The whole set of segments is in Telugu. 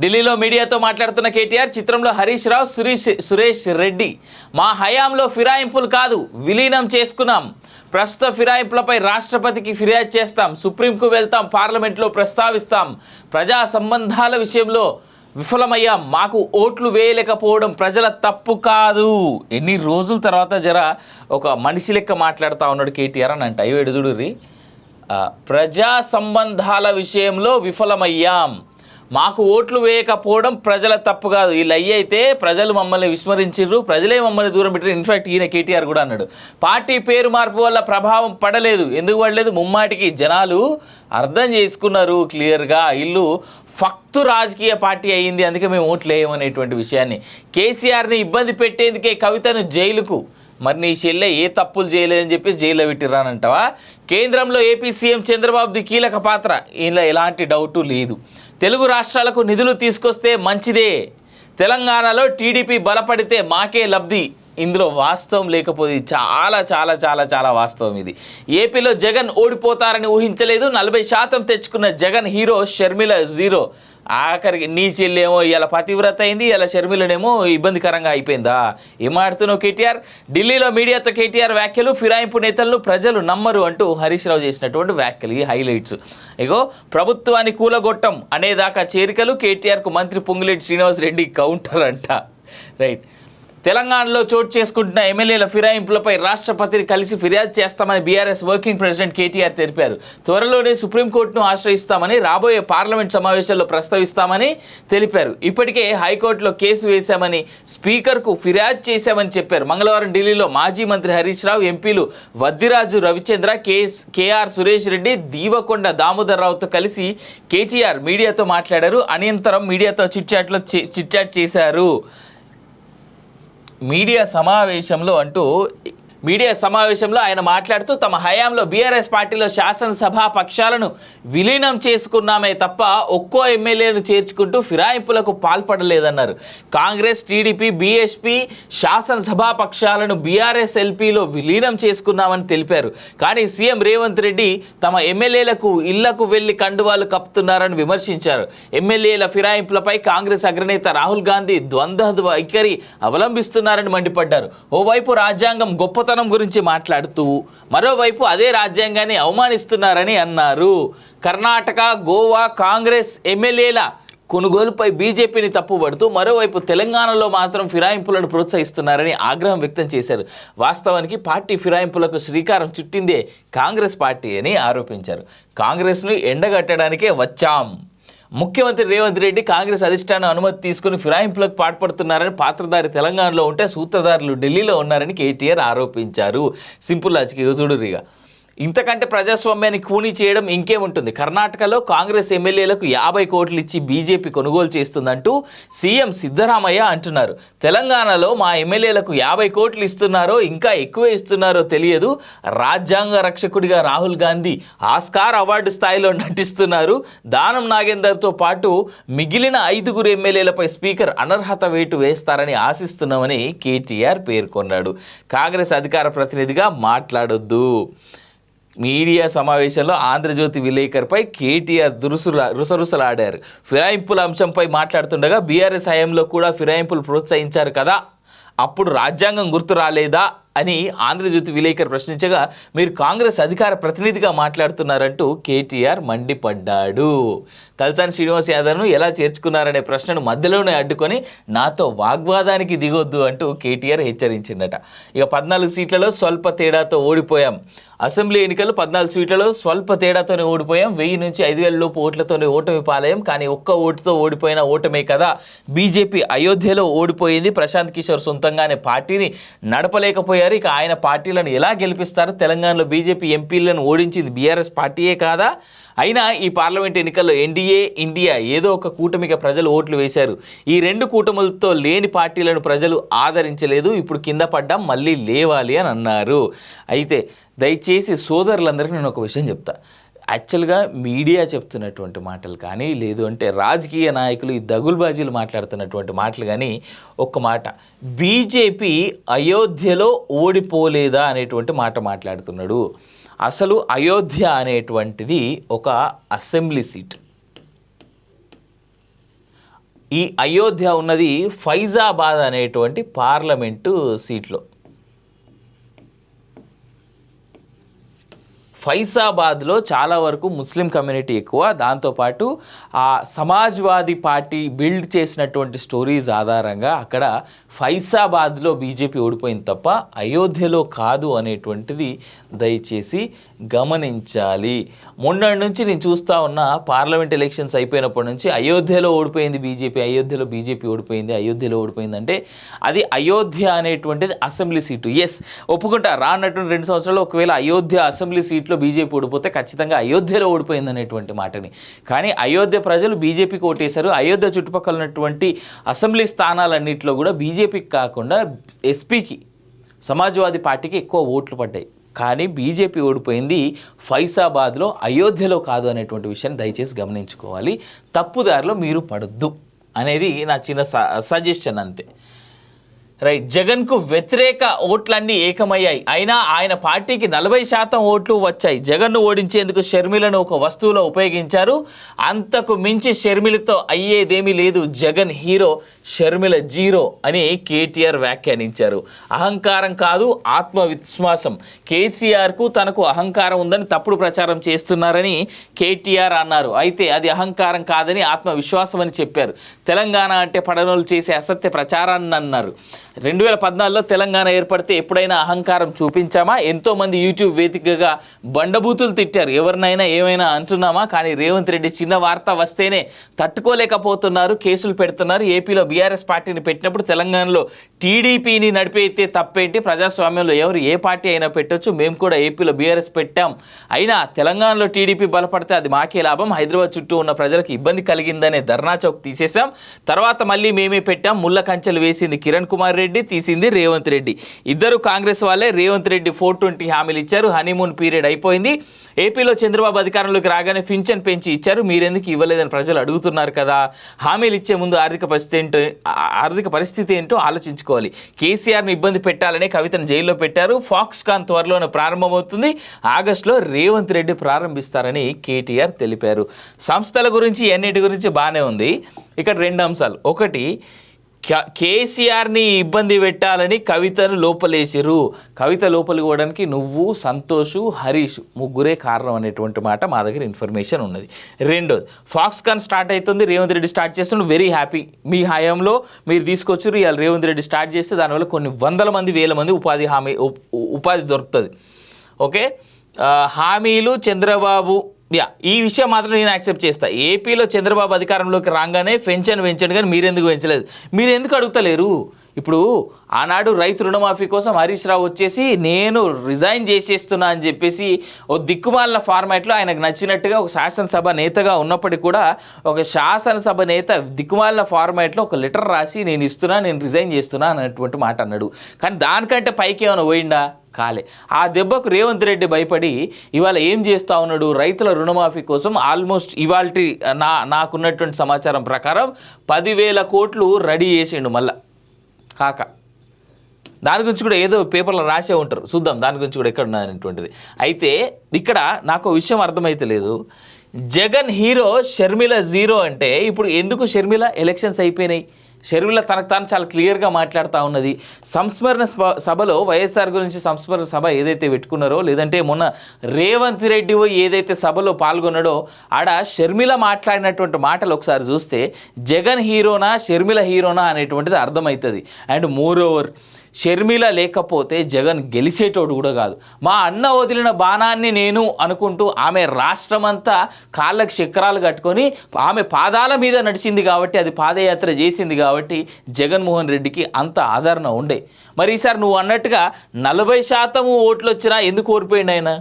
ఢిల్లీలో మీడియాతో మాట్లాడుతున్న కేటీఆర్ చిత్రంలో హరీష్ రావు సురేష్ రెడ్డి మా హయాంలో ఫిరాయింపులు కాదు విలీనం చేసుకున్నాం. ప్రస్తుత ఫిరాయింపులపై రాష్ట్రపతికి ఫిర్యాదు చేస్తాం, సుప్రీంకు వెళ్తాం, పార్లమెంట్లో ప్రస్తావిస్తాం. ప్రజా సంబంధాల విషయంలో విఫలమయ్యాం, మాకు ఓట్లు వేయలేకపోవడం ప్రజల తప్పు కాదు. ఎన్ని రోజుల తర్వాత జర ఒక మనిషి లెక్క మాట్లాడుతూ ఉన్నాడు కేటీఆర్ అని అంట. అయ్యో ఎడుదుడుర్రి, ప్రజా సంబంధాల విషయంలో విఫలమయ్యాం, మాకు ఓట్లు వేయకపోవడం ప్రజల తప్పు కాదు. వీళ్ళు అయితే ప్రజలు మమ్మల్ని విస్మరించారు, ప్రజలే మమ్మల్ని దూరం పెట్టారు. ఇన్ఫాక్ట్ ఈయన కేటీఆర్ కూడా అన్నాడు పార్టీ పేరు మార్పు వల్ల ప్రభావం పడలేదు. ఎందుకు పడలేదు? ముమ్మాటికి జనాలు అర్థం చేసుకున్నారు క్లియర్గా. ఇల్లు ఫక్తు రాజకీయ పార్టీ అయ్యింది, అందుకే మేము ఓట్లు వేయమనేటువంటి విషయాన్ని. కేసీఆర్ని ఇబ్బంది పెట్టేందుకే కవితను జైలుకు, మరి నీ చెల్లె ఏ తప్పులు చేయలేదని చెప్పి జైల్లో పెట్టిరానంటావా? కేంద్రంలో ఏపీ సీఎం చంద్రబాబుది కీలక పాత్ర, ఇలా ఎలాంటి డౌటు లేదు. తెలుగు రాష్ట్రాలకు నిధులు తీసుకొస్తే మంచిదే, తెలంగాణలో టీడీపీ బలపడితే మాకే లబ్ధి. ఇందులో వాస్తవం లేకపోతే చాలా చాలా చాలా చాలా వాస్తవం ఇది. ఏపీలో జగన్ ఓడిపోతారని ఊహించలేదు, 40% తెచ్చుకున్న జగన్ హీరో, షర్మిల జీరో. ఆఖరికి నీ చెల్లేమో ఇలా పతివ్రత అయింది, ఇలా షర్మిలనేమో ఇబ్బందికరంగా అయిపోయిందా? ఏమాడుతున్నావు కేటీఆర్? ఢిల్లీలో మీడియాతో కేటీఆర్ వ్యాఖ్యలు, ఫిరాయింపు నేతలను ప్రజలు నమ్మరు అంటూ హరీష్ రావు చేసినటువంటి వ్యాఖ్యలు, ఈ హైలైట్స్. ఇగో ప్రభుత్వాన్ని కూలగొట్టం అనేదాకా చేరికలు, కేటీఆర్కు మంత్రి పొంగులేటి శ్రీనివాస్ రెడ్డి కౌంటర్ అంట. రైట్. తెలంగాణలో చోటు చేసుకుంటున్న ఎమ్మెల్యేల ఫిరాయింపులపై రాష్ట్రపతిని కలిసి ఫిర్యాదు చేస్తామని బీఆర్ఎస్ వర్కింగ్ ప్రెసిడెంట్ కేటీఆర్ తెలిపారు. త్వరలోనే సుప్రీంకోర్టును ఆశ్రయిస్తామని, రాబోయే పార్లమెంట్ సమావేశాల్లో ప్రస్తావిస్తామని తెలిపారు. ఇప్పటికే హైకోర్టులో కేసు వేశామని, స్పీకర్కు ఫిర్యాదు చేశామని చెప్పారు. మంగళవారం ఢిల్లీలో మాజీ మంత్రి హరీష్ రావు, ఎంపీలు వద్దిరాజు రవిచంద్ర, కేఆర్ సురేష్ రెడ్డి, దీవకొండ దామోదర్ రావుతో కలిసి కేటీఆర్ మీడియాతో మాట్లాడారు. అనంతరం మీడియాతో చిట్చాట్ చేశారు. మీడియా సమావేశంలో ఆయన మాట్లాడుతూ తమ హయాంలో బీఆర్ఎస్ పార్టీలో శాసనసభా పక్షాలను విలీనం చేసుకున్నామే తప్ప ఒక్కో ఎమ్మెల్యేను చేర్చుకుంటూ ఫిరాయింపులకు పాల్పడలేదన్నారు. కాంగ్రెస్, టీడీపీ, బీఎస్పీ శాసనసభా పక్షాలను బీఆర్ఎస్ ఎల్పీలో విలీనం చేసుకున్నామని తెలిపారు. కానీ సీఎం రేవంత్ రెడ్డి తమ ఎమ్మెల్యేలకు ఇళ్లకు వెళ్లి కండువాలు కప్పుతున్నారని విమర్శించారు. ఎమ్మెల్యేల ఫిరాయింపులపై కాంగ్రెస్ అగ్రనేత రాహుల్ గాంధీ ద్వంద్వ వైఖరి అవలంబిస్తున్నారని మండిపడ్డారు. ఓవైపు రాజ్యాంగం గొప్పతనం గురించి మాట్లాడుతూ మరోవైపు అదే రాజ్యాంగాన్ని అవమానిస్తున్నారని అన్నారు. కర్ణాటక, గోవా కాంగ్రెస్ ఎమ్మెల్యేల కొనుగోలుపై బీజేపీని తప్పుపడుతూ మరోవైపు తెలంగాణలో మాత్రం ఫిరాయింపులను ప్రోత్సహిస్తున్నారని ఆగ్రహం వ్యక్తం చేశారు. వాస్తవానికి పార్టీ ఫిరాయింపులకు శ్రీకారం చుట్టిందే కాంగ్రెస్ పార్టీ అని ఆరోపించారు. కాంగ్రెస్ను ఎండగట్టడానికే వచ్చాం, ముఖ్యమంత్రి రేవంత్ రెడ్డి కాంగ్రెస్ అధిష్టానం అనుమతి తీసుకుని ఫిరాయింపులకు పాల్పడుతున్నారని, పాత్రధారి తెలంగాణలో ఉంటే సూత్రధారులు ఢిల్లీలో ఉన్నారని కేటీఆర్ ఆరోపించారు. సింపుల్ లాజిక్ చూడురిగా. ఇంతకంటే ప్రజాస్వామ్యాన్ని కూనీ చేయడం ఇంకేముంటుంది? కర్ణాటకలో కాంగ్రెస్ ఎమ్మెల్యేలకు 50 కోట్లు ఇచ్చి బీజేపీ కొనుగోలు చేస్తుందంటూ సీఎం సిద్ధరామయ్య అంటున్నారు. తెలంగాణలో మా ఎమ్మెల్యేలకు 50 కోట్లు ఇస్తున్నారో ఇంకా ఎక్కువ ఇస్తున్నారో తెలియదు. రాజ్యాంగ రక్షకుడిగా రాహుల్ గాంధీ ఆస్కార్ అవార్డు స్థాయిలో నటిస్తున్నారు. దానం నాగేందర్తో పాటు మిగిలిన 5 ఎమ్మెల్యేలపై స్పీకర్ అనర్హత వేటు వేస్తారని ఆశిస్తున్నామని కేటీఆర్ పేర్కొన్నాడు. కాంగ్రెస్ అధికార ప్రతినిధిగా మాట్లాడొద్దు. మీడియా సమావేశంలో ఆంధ్రజ్యోతి విలేకరుపై కేటీఆర్ రుసరుసలాడారు. ఫిరాయింపుల అంశంపై మాట్లాడుతుండగా బీఆర్ఎస్ హయాంలో కూడా ఫిరాయింపులు ప్రోత్సహించారు కదా, అప్పుడు రాజ్యాంగం గుర్తు రాలేదా అని ఆంధ్రజ్యోతి విలేకరు ప్రశ్నించగా, మీరు కాంగ్రెస్ అధికార ప్రతినిధిగా మాట్లాడుతున్నారంటూ కేటీఆర్ మండిపడ్డాడు. తలసాని శ్రీనివాస్ యాదవ్ను ఎలా చేర్చుకున్నారనే ప్రశ్నను మధ్యలోనే అడ్డుకొని నాతో వాగ్వాదానికి దిగొద్దు అంటూ కేటీఆర్ హెచ్చరించిందట. ఇక 14 సీట్లలో స్వల్ప తేడాతో ఓడిపోయాం. అసెంబ్లీ ఎన్నికలు 14 సీట్లలో స్వల్ప తేడాతోనే ఓడిపోయాం. 1000 నుంచి 5000 లోపు ఓట్లతోనే ఓటమి పాలయం. కానీ ఒక్క ఓటుతో ఓడిపోయిన ఓటమే కదా. బీజేపీ అయోధ్యలో ఓడిపోయింది. ప్రశాంత్ కిషోర్ సొంతంగానే పార్టీని నడపలేకపోయారు. ఇక ఆయన పార్టీలను ఎలా గెలిపిస్తారు? తెలంగాణలో బీజేపీ ఎంపీలను ఓడించింది బీఆర్ఎస్ పార్టీయే కాదా? అయినా ఈ పార్లమెంట్ ఎన్నికల్లో ఎన్డీఏ, ఇండియా ఏదో ఒక కూటమిగా ప్రజలు ఓట్లు వేశారు. ఈ 2 కూటములతో లేని పార్టీలను ప్రజలు ఆదరించలేదు. ఇప్పుడు కింద పడ్డాం, మళ్ళీ లేవాలి అని అన్నారు. అయితే దయచేసి సోదరులందరికీ నేను ఒక విషయం చెప్తా. యాక్చువల్గా మీడియా చెప్తున్నటువంటి మాటలు కానీ, లేదు అంటే రాజకీయ నాయకులు ఈ దగుల్బాజీలు మాట్లాడుతున్నటువంటి మాటలు కానీ, ఒక్క మాట, బీజేపీ అయోధ్యలో ఓడిపోలేదా అనేటువంటి మాట మాట్లాడుతున్నాడు. అసలు అయోధ్య అనేటువంటిది ఒక అసెంబ్లీ సీట్. ఈ అయోధ్య ఉన్నది ఫైజాబాద్ అనేటువంటి పార్లమెంటు సీట్లో. ఫైజాబాద్లో చాలా వరకు ముస్లిం కమ్యూనిటీ ఎక్కువ. దాంతోపాటు ఆ సమాజ్వాదీ పార్టీ బిల్డ్ చేసినటువంటి స్టోరీస్ ఆధారంగా అక్కడ ఫైజాబాద్లో బీజేపీ ఓడిపోయింది తప్ప అయోధ్యలో కాదు అనేటువంటిది దయచేసి గమనించాలి. మొన్నటి నుంచి నేను చూస్తూ ఉన్న పార్లమెంట్ ఎలక్షన్స్ అయిపోయినప్పటి నుంచి అయోధ్యలో ఓడిపోయింది బీజేపీ, అయోధ్యలో బీజేపీ ఓడిపోయింది, అయోధ్యలో ఓడిపోయింది అంటే అది అయోధ్య అనేటువంటిది అసెంబ్లీ సీటు. ఎస్, ఒప్పుకుంటా, రానటువంటి 2 సంవత్సరాలు ఒకవేళ అయోధ్య అసెంబ్లీ సీట్లో బీజేపీ ఓడిపోతే ఖచ్చితంగా అయోధ్యలో ఓడిపోయింది అనేటువంటి మాటని. కానీ అయోధ్య ప్రజలు బీజేపీకి ఓటేశారు. అయోధ్య చుట్టుపక్కల ఉన్నటువంటి అసెంబ్లీ స్థానాలన్నింటిలో కూడా బీజేపీకి కాకుండా ఎస్పీకి, సమాజ్వాదీ పార్టీకి ఎక్కువ ఓట్లు పడ్డాయి. కానీ బీజేపీ ఓడిపోయింది ఫైజాబాద్లో, అయోధ్యలో కాదు అనేటువంటి విషయాన్ని దయచేసి గమనించుకోవాలి. తప్పుదారిలో మీరు పడొద్దు అనేది నా చిన్న సజెషన్ అంతే. రైట్, జగన్కు వ్యతిరేక ఓట్లన్నీ ఏకమయ్యాయి. అయినా ఆయన పార్టీకి 40% ఓట్లు వచ్చాయి. జగన్ను ఓడించేందుకు షర్మిలను ఒక వస్తువులో ఉపయోగించారు. అంతకు మించి షర్మిలతో అయ్యేదేమీ లేదు. జగన్ హీరో, షర్మిల జీరో అని కేటీఆర్ వ్యాఖ్యానించారు. అహంకారం కాదు, ఆత్మవిశ్వాసం. కేసీఆర్కు తనకు అహంకారం ఉందని తప్పుడు ప్రచారం చేస్తున్నారని కేటీఆర్ అన్నారు. అయితే అది అహంకారం కాదని ఆత్మవిశ్వాసం అని చెప్పారు. తెలంగాణ అంటే పడనోలు చేసే అసత్య ప్రచారాన్ని అన్నారు. 2014లో తెలంగాణ ఏర్పడితే ఎప్పుడైనా అహంకారం చూపించామా? ఎంతోమంది యూట్యూబ్ వేదికగా బండబూతులు తిట్టారు. ఎవరినైనా ఏమైనా అంటున్నామా? కానీ రేవంత్ రెడ్డి చిన్న వార్త వస్తేనే తట్టుకోలేకపోతున్నారు, కేసులు పెడుతున్నారు. ఏపీలో బీఆర్ఎస్ పార్టీని పెట్టినప్పుడు తెలంగాణలో టీడీపీని నడిపేస్తే తప్పేంటి? ప్రజాస్వామ్యంలో ఎవరు ఏ పార్టీ అయినా పెట్టొచ్చు. మేము కూడా ఏపీలో బీఆర్ఎస్ పెట్టాం. అయినా తెలంగాణలో టీడీపీ బలపడితే అది మాకే లాభం. హైదరాబాద్ చుట్టూ ఉన్న ప్రజలకు ఇబ్బంది కలిగిందనే ధర్నా చౌక్ తీసేసాం. తర్వాత మళ్ళీ మేమే పెట్టాం. ముళ్ళ కంచెలు వేసింది కిరణ్ కుమార్ రెడ్డి, తీసింది రేవంత్ రెడ్డి. ఇద్దరు కాంగ్రెస్ వాళ్ళే. రేవంత్ రెడ్డి 420 హామీలు ఇచ్చారు. హనీమూన్ పీరియడ్ అయిపోయింది. ఏపీలో చంద్రబాబు అధికారంలోకి రాగానే పింఛన్ పెంచి ఇచ్చారు. మీరెందుకు ఇవ్వలేదని ప్రజలు అడుగుతున్నారు కదా. హామీలు ఇచ్చే ముందు ఆర్థిక పరిస్థితి ఏంటో ఆలోచించుకోవాలి. కేసీఆర్ను ఇబ్బంది పెట్టాలనే కవితను జైల్లో పెట్టారు. ఫాక్స్కాన్ త్వరలోనే ప్రారంభమవుతుంది. ఆగస్టులో రేవంత్ రెడ్డి ప్రారంభిస్తారని కేటీఆర్ తెలిపారు. సంస్థల గురించి అన్నిటి గురించి బాగానే ఉంది. ఇక్కడ 2 అంశాలు. ఒకటి, కేసీఆర్ని ఇబ్బంది పెట్టాలని కవితను లోపలేసిరు. కవిత లోపలిపోవడానికి నువ్వు, సంతోష్, హరీష్ ముగ్గురే కారణం అనేటువంటి మాట మా దగ్గర ఇన్ఫర్మేషన్ ఉన్నది. రెండోది, ఫాక్స్కాన్ స్టార్ట్ అవుతుంది. రేవంత్ రెడ్డి స్టార్ట్ చేస్తుండే, వెరీ హ్యాపీ. మీ హయాంలో మీరు తీసుకొచ్చారు. ఇవాళ రేవంత్ రెడ్డి స్టార్ట్ చేస్తే దానివల్ల కొన్ని వందల మంది, వేల మంది ఉపాధి దొరుకుతుంది. ఓకే, హామీలు చంద్రబాబు, ఈ విషయం మాత్రం నేను యాక్సెప్ట్ చేస్తా. ఏపీలో చంద్రబాబు అధికారంలోకి రాగానే పెంచండి కానీ మీరెందుకు పెంచలేదు? మీరు ఎందుకు అడుగుతలేరు? ఇప్పుడు ఆనాడు రైతు రుణమాఫీ కోసం హరీష్ రావు వచ్చేసి నేను రిజైన్ చేసేస్తున్నా అని చెప్పేసి ఓ దిక్కుమాలిన ఫార్మాట్లో ఆయనకు నచ్చినట్టుగా ఒక శాసనసభ నేతగా ఉన్నప్పటికీ కూడా ఒక శాసనసభ నేత దిక్కుమాలిన ఫార్మాట్లో ఒక లెటర్ రాసి నేను రిజైన్ చేస్తున్నా అన్నటువంటి మాట అన్నాడు. కానీ దానికంటే పైకి ఏమైనా పోయిందా? కాలే. ఆ దెబ్బకు రేవంత్ రెడ్డి భయపడి ఇవాళ ఏం చేస్తూ ఉన్నాడు? రైతుల రుణమాఫీ కోసం ఆల్మోస్ట్ ఇవాల్టి నాకున్నటువంటి సమాచారం ప్రకారం 10,000 కోట్లు రెడీ చేసిండు. మళ్ళా కాక దాని గురించి కూడా ఏదో పేపర్లో రాసే ఉంటారు, చూద్దాం దాని గురించి కూడా ఎక్కడ ఉన్నటువంటిది. అయితే ఇక్కడ నాకు విషయం అర్థమైతే లేదు. జగన్ హీరో, షర్మిల జీరో అంటే ఇప్పుడు ఎందుకు షర్మిల? ఎలక్షన్స్ అయిపోయినాయి. షర్మిల తనకు తాను చాలా క్లియర్గా మాట్లాడుతూ ఉన్నది. సంస్మరణ సభలో వైఎస్ఆర్ గురించి సంస్మరణ సభ ఏదైతే పెట్టుకున్నారో, లేదంటే మొన్న రేవంత్ రెడ్డి ఏదైతే సభలో పాల్గొన్నాడో ఆడ షర్మిల మాట్లాడినటువంటి మాటలు ఒకసారి చూస్తే జగన్ హీరోనా షర్మిల హీరోనా అనేటువంటిది అర్థమవుతుంది. అండ్ మోర్ ఓవర్ షర్మిల లేకపోతే జగన్ గెలిచేటోడు కూడా కాదు. మా అన్న వదిలిన బాణాన్ని నేను అనుకుంటూ ఆమె రాష్ట్రమంతా కాళ్ళకు చక్రాలు కట్టుకొని ఆమె పాదాల మీద నడిచింది కాబట్టి, అది పాదయాత్ర చేసింది కాబట్టి జగన్మోహన్ రెడ్డికి అంత ఆదరణ ఉండే. మరి ఈసారి నువ్వు అన్నట్టుగా 40% ఓట్లు వచ్చినా ఎందుకు ఓడిపోయింది ఆయన?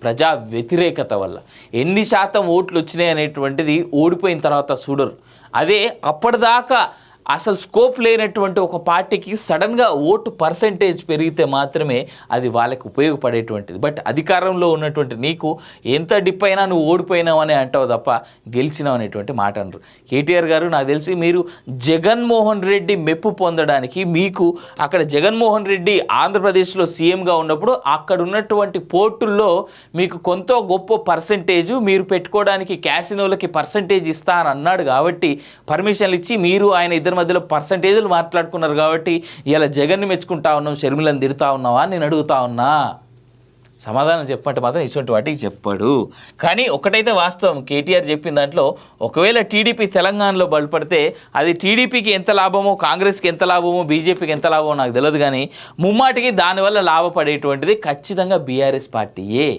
ప్రజా వ్యతిరేకత వల్ల. ఎన్ని శాతం ఓట్లు వచ్చినాయి అనేటువంటిది ఓడిపోయిన తర్వాత చూడరు. అదే అప్పటిదాకా అసలు స్కోప్ లేనటువంటి ఒక పార్టీకి సడన్గా ఓటు పర్సెంటేజ్ పెరిగితే మాత్రమే అది వాళ్ళకి ఉపయోగపడేటువంటిది. బట్ అధికారంలో ఉన్నటువంటి నీకు ఎంత డిప్ అయినా నువ్వు ఓడిపోయినావు అని అంటావు తప్ప గెలిచినావు అనేటువంటి మాట అనరు. కేటీఆర్ గారు నాకు తెలిసి మీరు జగన్మోహన్ రెడ్డి మెప్పు పొందడానికి మీకు అక్కడ జగన్మోహన్ రెడ్డి ఆంధ్రప్రదేశ్లో సీఎంగా ఉన్నప్పుడు అక్కడ ఉన్నటువంటి పోర్టుల్లో మీకు కొంత గొప్ప పర్సెంటేజ్ మీరు పెట్టుకోవడానికి క్యాసినోలకి పర్సెంటేజ్ ఇస్తా అని అన్నాడు కాబట్టి పర్మిషన్లు ఇచ్చి మీరు ఆయన ఇద్దరి మధ్యలో పర్సంటేజ్లు మాట్లాడుకున్నారు కాబట్టి ఇలా జగన్ని మెచ్చుకుంటా ఉన్నావు, షర్మిలను తిడతా ఉన్నావా నేను అడుగుతా ఉన్నా. సమాధానం చెప్పమంటే మాత్రం ఇటువంటి వాటికి చెప్పాడు. కానీ ఒకటైతే వాస్తవం, కేటీఆర్ చెప్పిన దాంట్లో ఒకవేళ టీడీపీ తెలంగాణలో బలపడితే అది టీడీపీకి ఎంత లాభమో, కాంగ్రెస్కి ఎంత లాభమో, బీజేపీకి ఎంత లాభమో నాకు తెలియదు. కానీ ముమ్మాటికి దానివల్ల లాభపడేటువంటిది ఖచ్చితంగా బీఆర్ఎస్ పార్టీయే.